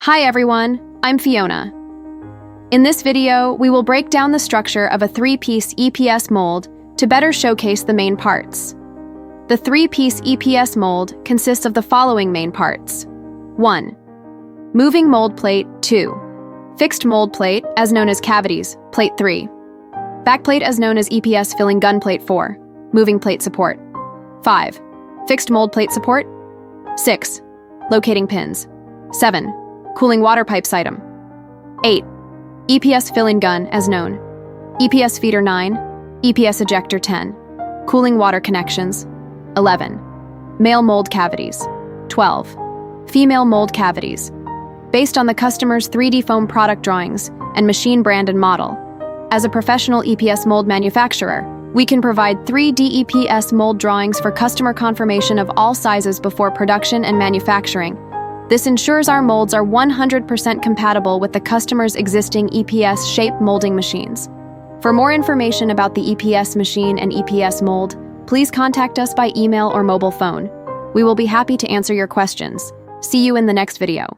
Hi everyone, I'm Fiona. In this video, we will break down the structure of a 3-piece EPS mold to better showcase the main parts. The 3-piece EPS mold consists of the following main parts. 1. Moving mold plate. 2. Fixed mold plate, as known as cavities, plate 3. Backplate, as known as EPS filling gun plate 4. Moving plate support. 5. Fixed mold plate support. 6. Locating pins. 7. Cooling water pipes item. 8. EPS filling gun, as known. EPS feeder 9. EPS ejector 10. Cooling water connections. 11. Male mold cavities. 12. Female mold cavities. Based on the customer's 3D foam product drawings and machine brand and model. As a professional EPS mold manufacturer, we can provide 3D EPS mold drawings for customer confirmation of all sizes before production and manufacturing. This ensures our molds are 100% compatible with the customer's existing EPS shape molding machines. For more information about the EPS machine and EPS mold, please contact us by email or mobile phone. We will be happy to answer your questions. See you in the next video.